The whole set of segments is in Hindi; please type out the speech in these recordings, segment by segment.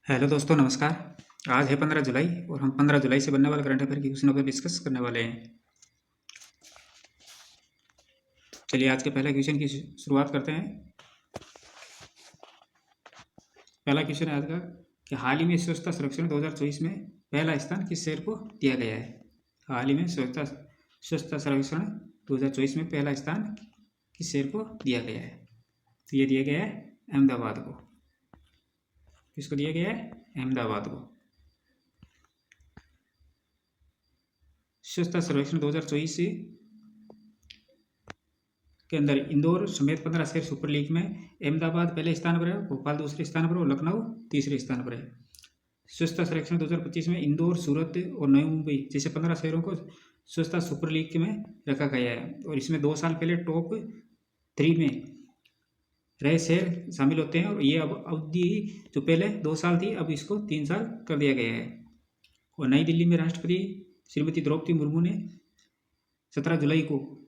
हेलो दोस्तों, नमस्कार। आज है 15 जुलाई और हम 15 जुलाई से बनने वाले करंट अफेयर की क्वेश्चनों पर डिस्कस करने वाले हैं। चलिए आज के पहले क्वेश्चन की शुरुआत करते हैं। पहला क्वेश्चन है आज का कि हाल ही में स्वच्छता सर्वेक्षण 2024 में पहला स्थान किस शहर को दिया गया है। हाल ही में स्वच्छता सर्वेक्षण 2024 में पहला स्थान किस शहर को दिया गया है। तो ये दिया गया है अहमदाबाद को। किसको दिया गया है? अहमदाबाद को। स्वच्छता सर्वेक्षण 2024 के अंदर इंदौर समेत 15 शहर सुपर लीग में अहमदाबाद पहले स्थान पर है, भोपाल दूसरे स्थान पर और लखनऊ तीसरे स्थान पर है। स्वच्छता सर्वेक्षण 2025 में इंदौर, सूरत और नई मुंबई जैसे 15 शहरों को स्वच्छता सुपर लीग में रखा गया है और इसमें 2 साल पहले टॉप 3 में रहे शहर शामिल होते हैं और ये अब अवधि जो पहले 2 साल थी अब इसको 3 साल कर दिया गया है। और नई दिल्ली में राष्ट्रपति श्रीमती द्रौपदी मुर्मू ने 17 जुलाई को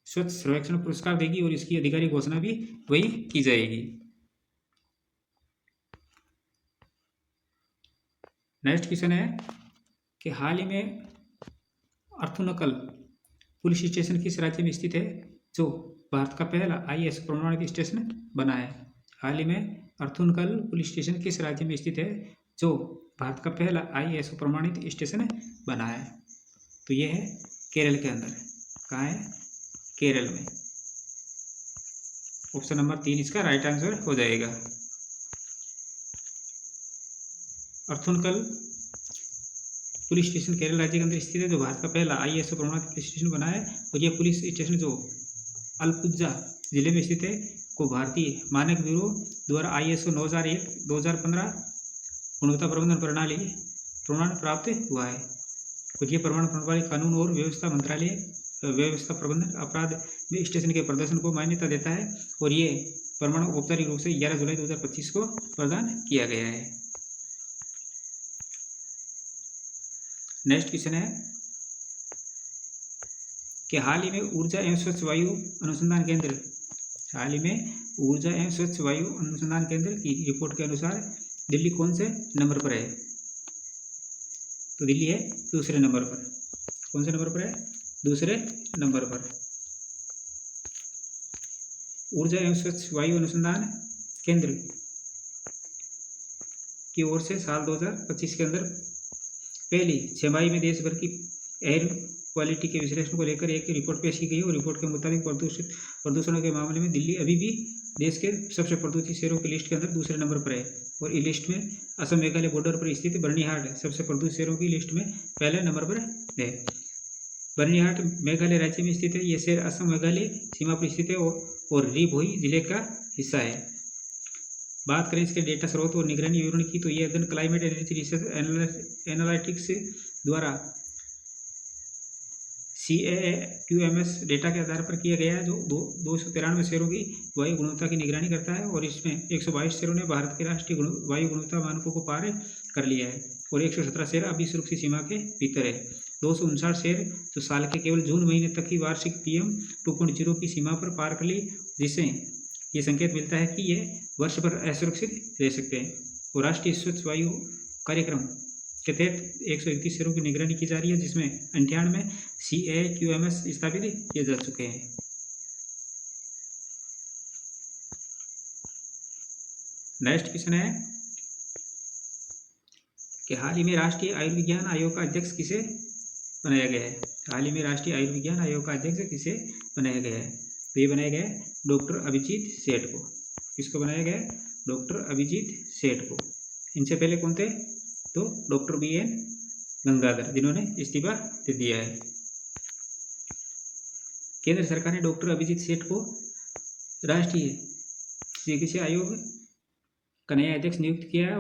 स्वच्छ सर्वेक्षण पुरस्कार देगी और इसकी आधिकारिक घोषणा भी वही की जाएगी। नेक्स्ट क्वेश्चन है कि हाल ही में अर्थुनकल पुलिस स्टेशन किस राज्य में स्थित है जो भारत का पहला IAS प्रमाणित स्टेशन बना है। हाल ही में अर्थुनकल पुलिस स्टेशन किस राज्य में स्थित है जो भारत का पहला IAS प्रमाणित स्टेशन बना है। तो ये है केरल के अंदर। कहाँ है? केरल में। ऑप्शन नंबर 3 इसका राइट आंसर हो जाएगा। अर्थुनकल पुलिस स्टेशन केरल राज्य के अंदर स्थित है जो भारत का पहला IAS प्रमाणित पुलिस स्टेशन बना है और यह पुलिस स्टेशन जो अलपुजा जिले में स्थित है को भारतीय मानक ब्यूरो द्वारा ISO 9001-2015 गुणवत्ता प्रबंधन प्रणाली प्रमाण प्राप्त हुआ है और यह प्रमाण प्रणाली कानून और व्यवस्था मंत्रालय व्यवस्था प्रबंधन अपराध में स्टेशन के प्रदर्शन को मान्यता देता है और ये प्रमाण औपचारिक रूप से 11 जुलाई 2025 को प्रदान किया गया है। नेक्स्ट क्वेश्चन है कि हाल ही में ऊर्जा एवं स्वच्छ वायु अनुसंधान केंद्र की रिपोर्ट के अनुसार दिल्ली कौन से नंबर पर है। तो दिल्ली है दूसरे नंबर पर। कौन से नंबर पर है? दूसरे नंबर पर। ऊर्जा एवं स्वच्छ वायु अनुसंधान केंद्र की ओर से साल 2025 के अंदर पहली छमाही में देश भर की एयर क्वालिटी के विश्लेषण को लेकर एक रिपोर्ट पेश की गई और रिपोर्ट के मुताबिक प्रदूषणों के मामले में दिल्ली अभी भी देश के सबसे प्रदूषित शहरों की लिस्ट के अंदर दूसरे नंबर पर है और इस लिस्ट में असम मेघालय बॉर्डर पर स्थित बर्निहाट सबसे प्रदूषित शहरों की लिस्ट में पहले नंबर पर है। बर्निहाट मेघालय राज्य में स्थित है। यह शहर असम मेघालय सीमा पर स्थित है और री-भोई जिले का हिस्सा है। बात करें इसके डेटा स्रोत और निगरानी विवरण की तो यह अध्ययन क्लाइमेट एनर्जी रिसर्च एनालिटिक्स द्वारा CAQMS डेटा के आधार पर किया गया है जो 293 शहरों की वायु गुणवत्ता की निगरानी करता है और इसमें 122 शहरों ने भारत के राष्ट्रीय वायु गुणवत्ता मानकों को पार कर लिया है और 117 शहर अभी सुरक्षित सीमा के भीतर है। 259 शहर जो साल के केवल जून महीने तक की वार्षिक PM 2.0 की सीमा पर पार कर ली, जिससे ये संकेत मिलता है कि ये वर्ष भर असुरक्षित रह सकते हैं। और राष्ट्रीय स्वच्छ वायु कार्यक्रम के तहत 131 शहरों की निगरानी की जा रही है जिसमें 98 CAQMS स्थापित किए जा चुके हैं। नेक्स्ट क्वेश्चन है कि हाल ही में राष्ट्रीय आयुर्विज्ञान आयोग का अध्यक्ष किसे बनाया गया है। हाल ही में राष्ट्रीय आयुर्विज्ञान आयोग का अध्यक्ष किसे बनाया गया है। तो ये बनाया गया है डॉक्टर अभिजीत सेठ को। किसको बनाया गया है? डॉक्टर अभिजीत सेठ को। इनसे पहले कौन थे? तो डॉक्टर BN गंगाधर, जिन्होंने इस्तीफा दे दिया है। केंद्र सरकार ने डॉक्टर अभिजीत सेठ को राष्ट्रीय चिकित्सा आयोग का नया अध्यक्ष नियुक्त किया है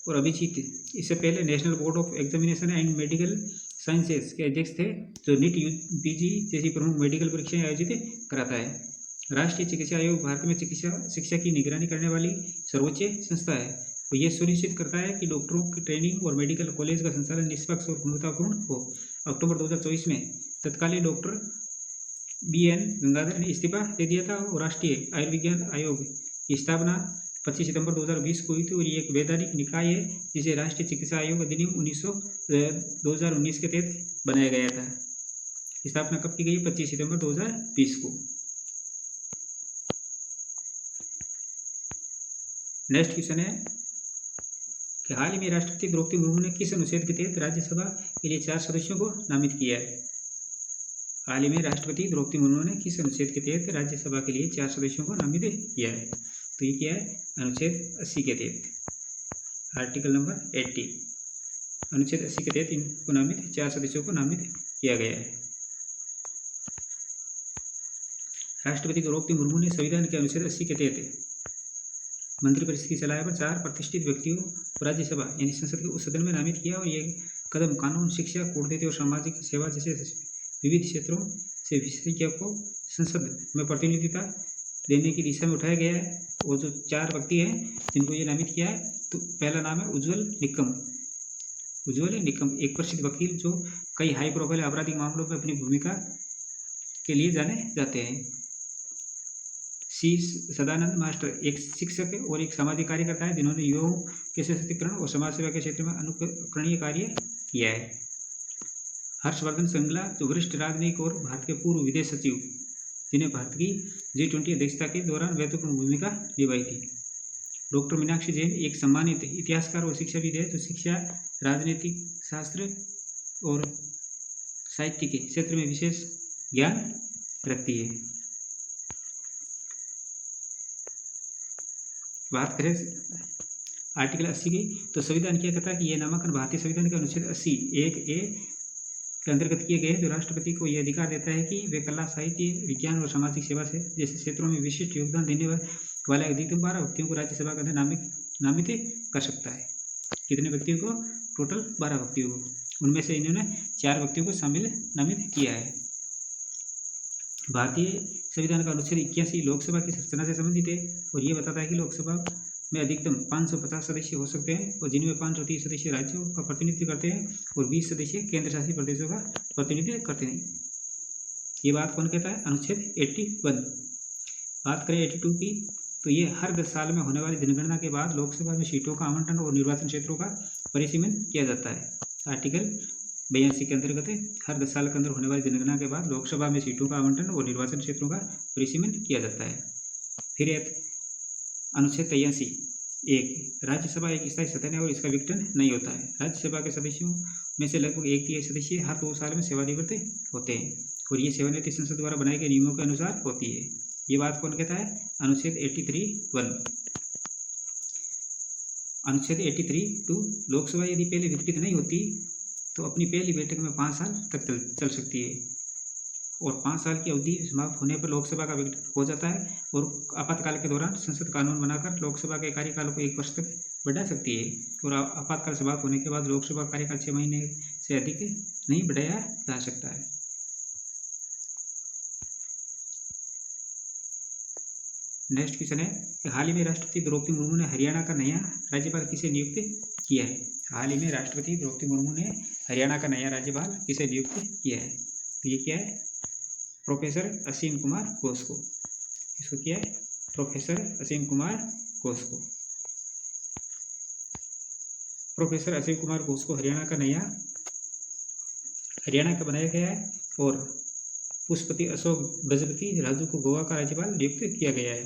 और अभिजीत इससे पहले national board of examination and medical sciences के अध्यक्ष थे जो NEET UPG जैसी प्रमुख मेडिकल परीक्षाएं आयोजित कराता है। राष्ट्रीय चिकित्सा आयोग भारत में चिकित्सा शिक्षा की निगरानी करने वाली सर्वोच्च संस्था है। तो यह सुनिश्चित करता है कि डॉक्टरों की ट्रेनिंग और मेडिकल कॉलेज का संचालन निष्पक्ष और गुणवत्तापूर्ण हो। अक्टूबर 2024 में तत्कालीन डॉक्टर BN गंगाधर ने इस्तीफा दे दिया था और राष्ट्रीय आयुर्विज्ञान आयोग की स्थापना 25 सितंबर 2020 को हुई थी और ये एक वैधानिक निकाय है जिसे राष्ट्रीय चिकित्सा आयोग अधिनियम 2019 के तहत बनाया गया था। स्थापना कब की गई? 25 सितंबर 2020 को। नेक्स्ट क्वेश्चन है कि हाल ही में राष्ट्रपति द्रौपदी मुर्मू ने किस अनुच्छेद के तहत राज्यसभा के लिए 4 सदस्यों को नामित किया है? हाल ही में राष्ट्रपति द्रौपदी मुर्मू ने किस अनुच्छेद के तहत राज्यसभा के लिए 4 सदस्यों को नामित किया है? तो ये क्या है? अनुच्छेद 80 के तहत, आर्टिकल नंबर 80। अनुच्छेद 80 के तहत इनको नामित 4 सदस्यों को नामित किया गया है। राष्ट्रपति द्रौपदी मुर्मू ने संविधान के अनुच्छेद 80 के तहत मंत्रिपरिषद की सलाह पर 4 प्रतिष्ठित व्यक्तियों को राज्यसभा यानी संसद के उस सदन में नामित किया और ये कदम कानून, शिक्षा, कूटनीति और सामाजिक सेवा जैसे विविध क्षेत्रों से विशेषज्ञों को संसद में प्रतिनिधित्व देने की दिशा में उठाया गया है। वो जो 4 व्यक्ति हैं जिनको ये नामित किया है, तो पहला नाम है उज्ज्वल निकम। उज्ज्वल निकम एक प्रसिद्ध वकील जो कई हाई प्रोफाइल आपराधिक मामलों में अपनी भूमिका के लिए जाने जाते हैं। सी सदानंद मास्टर एक शिक्षक और एक सामाजिक कार्यकर्ता है जिन्होंने युवाओं के सशक्तिकरण और समाज सेवा के क्षेत्र में अनुकरणीय कार्य किया है। हर्षवर्धन श्रृंगला जो वरिष्ठ राजनयिक और भारत के पूर्व विदेश सचिव जिन्हें भारत की G20 अध्यक्षता के दौरान महत्वपूर्ण भूमिका निभाई थी। डॉक्टर मीनाक्षी जैन एक सम्मानित इतिहासकार और शिक्षाविद है जो शिक्षा, राजनीतिक शास्त्र और साहित्य के क्षेत्र में विशेष ज्ञान रखती है। बात करें आर्टिकल 80 की, तो संविधान क्या कहता है कि यह नामांकन भारतीय संविधान के अनुच्छेद 80(1)(a) के अंतर्गत किए गए जो राष्ट्रपति को यह अधिकार देता है कि वे कला, साहित्य, विज्ञान और सामाजिक सेवा से जैसे क्षेत्रों में विशिष्ट योगदान देने वाले अधिकतम 12 व्यक्तियों को राज्यसभा के अंदर नामित कर सकता है। कितने व्यक्तियों को? टोटल 12 व्यक्तियों को। उनमें से इन्होंने 4 व्यक्तियों को नामित किया है। भारतीय संविधान का अनुच्छेद 81 लोकसभा की संरचना से संबंधित है और ये बताता है कि लोकसभा में अधिकतम 550 सदस्य हो सकते हैं और जिनमें 530 सदस्य राज्यों का प्रतिनिधित्व करते हैं और 20 सदस्य केंद्र शासित प्रदेशों का प्रतिनिधित्व करते हैं। ये बात कौन कहता है? अनुच्छेद 81। बात करें 82 की, तो ये हर 10 साल में होने वाली जनगणना के बाद लोकसभा में सीटों का आवंटन और निर्वाचन क्षेत्रों का परिसीमन किया जाता है। आर्टिकल 82 के अंतर्गत हर 10 साल के अंदर होने वाली जनगणना के बाद लोकसभा में सीटों का आवंटन और निर्वाचन क्षेत्रों का परिसीमन किया जाता है। फिर एक अनुच्छेद 83(1) राज्यसभा एक स्थायी सदन है और इसका विघटन नहीं होता है। राज्यसभा के सदस्यों में से लगभग 1/3 सदस्य हर 2 साल में सेवानिवृत्त होते हैं और ये सेवानिवृत्ति संसद द्वारा बनाए गए नियमों के अनुसार होती है। ये बात कौन कहता है? अनुच्छेद 83(1). अनुच्छेद 83(2) लोकसभा यदि पहले विघटित नहीं होती तो अपनी पहली बैठक में 5 साल तक चल सकती है और 5 साल की अवधि समाप्त होने पर लोकसभा का विघटन हो जाता है और आपातकाल के दौरान संसद कानून बनाकर लोकसभा के कार्यकाल को 1 वर्ष तक बढ़ा सकती है और आपातकाल समाप्त होने के बाद लोकसभा कार्यकाल 6 महीने से अधिक नहीं बढ़ाया जा सकता है। नेक्स्ट क्वेश्चन है कि हाल ही में राष्ट्रपति द्रौपदी मुर्मू ने हरियाणा का नया राज्यपाल किसे नियुक्त किया है? हाल ही में राष्ट्रपति द्रौपदी मुर्मू ने हरियाणा का नया राज्यपाल किसे नियुक्त किया है? तो ये क्या है? प्रोफेसर असीम कुमार घोष को। इसको किया है? प्रोफेसर असीम कुमार घोष को। प्रोफेसर असीम कुमार घोष को हरियाणा का बनाया गया है और पुष्पति अशोक गजपति राजू को गोवा का राज्यपाल नियुक्त किया गया है।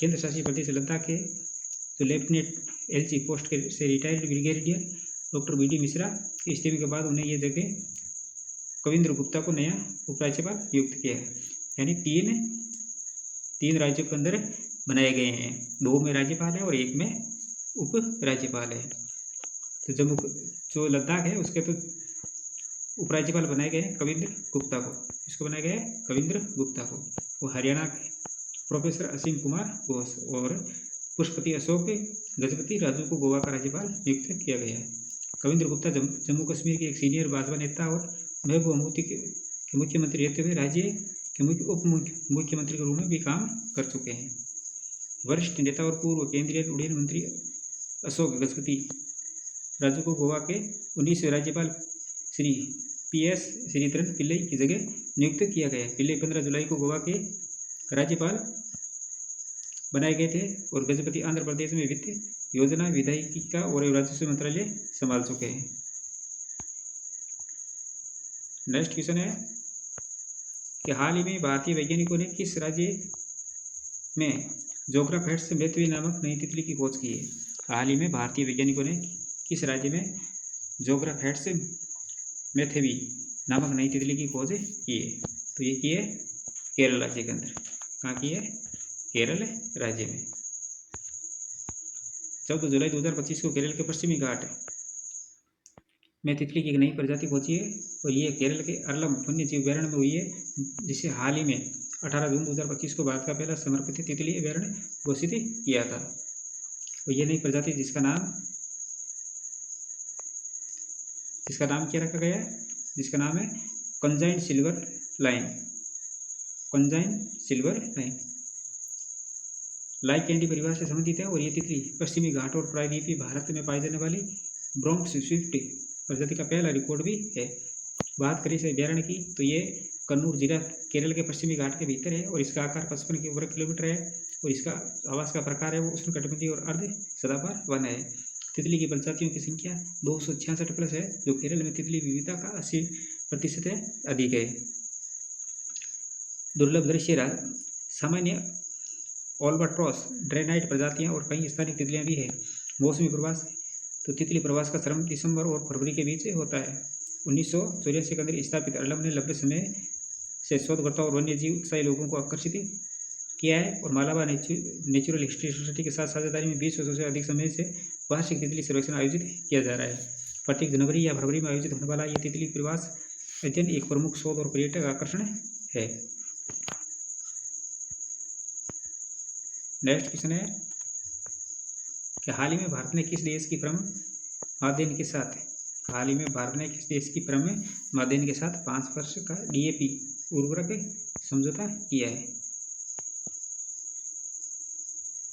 केंद्र शासित प्रदेश लद्दाख के जो लेफ्टिनेंट LG पोस्ट से retired brigadier doctor BD Mishra के इस्तीफे के बाद उन्हें यह जगह कविंद्र गुप्ता को नया उपराज्यपाल नियुक्त किया है। यानी तीन राज्यों के अंदर बनाए गए हैं, 2 में राज्यपाल है और 1 में उप राज्यपाल है। तो जम्मू जो लद्दाख है उसके तो उपराज्यपाल बनाए गए हैं कविंद्र गुप्ता को। इसको बनाया गया है कविंद्र गुप्ता को। वो हरियाणा के प्रोफेसर असीम कुमार घोष और पुष्पति अशोक गजपति राजू को गोवा का राज्यपाल नियुक्त किया गया है। कविंद्र गुप्ता जम्मू कश्मीर के एक सीनियर भाजपा नेता और महबूबा मुफ्ती के मुख्यमंत्री रहते हुए राज्य के उप मुख्यमंत्री के रूप में भी काम कर चुके हैं। वरिष्ठ नेता और पूर्व केंद्रीय उड्डयन मंत्री अशोक गजपति राजू को गोवा के 19वें राज्यपाल श्री PS श्रीधरन पिल्लई की जगह नियुक्त किया गया है। पिल्लई 15 जुलाई को गोवा के राज्यपाल बनाए गए थे और गजपति आंध्र प्रदेश में वित्त योजना, विधायिका और राजस्व मंत्रालय संभाल चुके हैं। नेक्स्ट क्वेश्चन है कि हाल ही में भारतीय वैज्ञानिकों ने किस राज्य में जोग्राफेट्स मेथवी नामक नई तितली की खोज की है। हाल ही में भारतीय वैज्ञानिकों ने किस राज्य में जोग्राफेट्स मेथवी नामक नई तितली की खोज की है। तो ये की है केरल राज्य के अंदर। कहाँ की है? केरल राज्य में। 14 जुलाई 2025 को केरल के पश्चिमी घाट में तितली की एक नई प्रजाति खोजी है और ये केरल के अरलम वन्य जीव अभ्यारण्य में हुई है, जिसे हाल ही में 18 जून 2025 को भारत का पहला समर्पित तितली अभ्यारण्य घोषित किया था। और ये नई प्रजाति जिसका नाम क्या रखा गया है? जिसका नाम है कंजाइन सिल्वर लाइन। कंजाइन सिल्वर लाइन लाइक कैंडी परिवार से संबंधित है और ये तितली पश्चिमी घाट और प्रायद्वीपीय भारत में पाई जाने वाली ब्रोंक्स स्विफ्ट प्रजाति का पहला रिकॉर्ड भी है। बात करें इस अभ्यारण्य की तो ये कन्नूर जिला केरल के पश्चिमी घाट के भीतर है और इसका आकार 55 वर्ग किलोमीटर है और इसका आवास का प्रकार है वो उष्णकटिबंधीय और अर्ध सदाबहार वन है। तितली की प्रजातियों की संख्या 266 प्लस है, जो केरल में तितली विविधता का 80% है अधिक है। दुर्लभ दृश्य सामान्य ऑल्बाट्रॉस, ड्रेनाइट प्रजातियां और कई स्थानिक तितलियां भी है। मौसमी प्रवास तो तितली प्रवास का क्रम दिसंबर और फरवरी के बीच होता है। 1984 के अंदर स्थापित अरलम ने लंबे समय से शोधकर्ताओं और वन्य जीव उत्साही लोगों को आकर्षित किया है और मालाबार नेचुरल हिस्ट्री सोसाइटी के साथ साझेदारी में 20 वर्षों से अधिक समय से वार्षिक तितली सर्वेक्षण आयोजित किया जा रहा है। प्रत्येक जनवरी या फरवरी में आयोजित होने वाला ये तितली प्रवास अध्ययन एक प्रमुख शोध और पर्यटक आकर्षण है। नेक्स्ट क्वेश्चन है कि हाल ही में भारत ने किस देश की परम माध्यन के साथ 5 वर्ष का DAP उर्वरक समझौता किया है।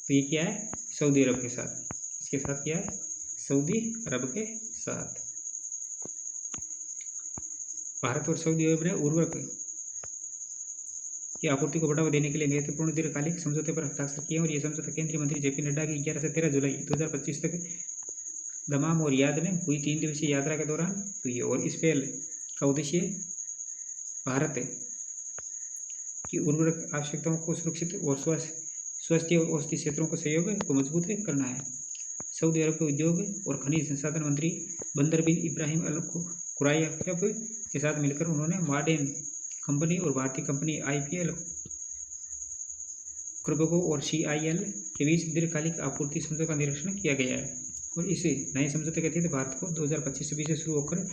तो ये क्या है? सऊदी अरब के साथ। इसके साथ क्या है? सऊदी अरब के साथ। भारत और सऊदी अरब ने उर्वरक की आपूर्ति को बढ़ावा देने के लिए महत्वपूर्ण दीर्घकालिक समझौते पर हस्ताक्षर किए और ये समझौता केंद्रीय मंत्री JP नड्डा की 11 से 13 जुलाई 2025 तक दमाम और याद में हुई 3 दिवसीय यात्रा के दौरान हुई। और इस पहल का उद्देश्य भारत की उर्वरक आवश्यकताओं को सुरक्षित और स्वास्थ्य और औषधि क्षेत्रों को सहयोग को मजबूत करना है। सऊदी अरब के उद्योग और खनिज संसाधन मंत्री बंदर बिन इब्राहिम अल कुरैफ के साथ मिलकर उन्होंने मॉडर्न कंपनी और भारतीय कंपनी IPL क्रुबको और CIL के बीच दीर्घकालिक आपूर्ति समझौते का निरीक्षण किया गया है। और इस नए समझौते के तहत भारत को 2025 से शुरू होकर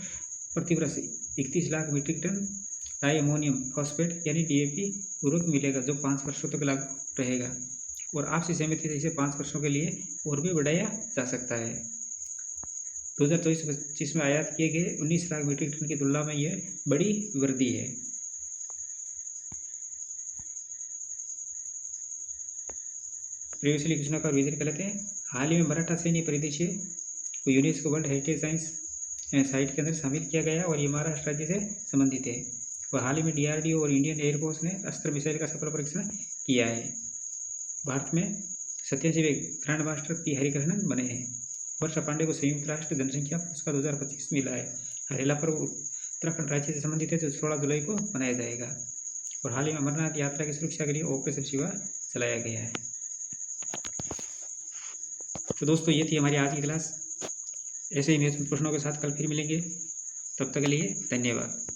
प्रतिवर्ष 31 lakh metric ton di ammonium phosphate यानी DAP उर्वरक मिलेगा, जो 5 वर्षों तक लागू रहेगा। और आपसी सहमति से इसे 5 वर्षों के लिए और भी बढ़ाया जा सकता है। 2024-25 में आयात किए गए 19 लाख मीट्रिक टन की तुलना में यह बड़ी वृद्धि है। प्रीवियसली क्वेश्चन का रिवीजन कर लेते हैं। हाल ही में मराठा सैन्य परिदृश्य को UNESCO world heritage science site के अंदर शामिल किया गया और ये महाराष्ट्र राज्य से संबंधित है। और हाल ही में DRDO और इंडियन एयरफोर्स ने अस्त्र मिसाइल का सफल परीक्षण किया है। भारत में 87वें ग्रैंड मास्टर P हरिकृष्णन बने हैं। वर्षा पांडे को संयुक्त राष्ट्र जनसंख्या पुरस्कार 2025 मिला है। हरेला पर्व उत्तराखंड राज्य से संबंधित है, जो 16 जुलाई को मनाया जाएगा। और हाल ही में अमरनाथ यात्रा की सुरक्षा के लिए ऑपरेशन शिवा चलाया गया है। तो दोस्तों ये थी हमारी आज की क्लास। ऐसे ही महत्वपूर्ण प्रश्नों के साथ कल फिर मिलेंगे। तब तक के लिए धन्यवाद।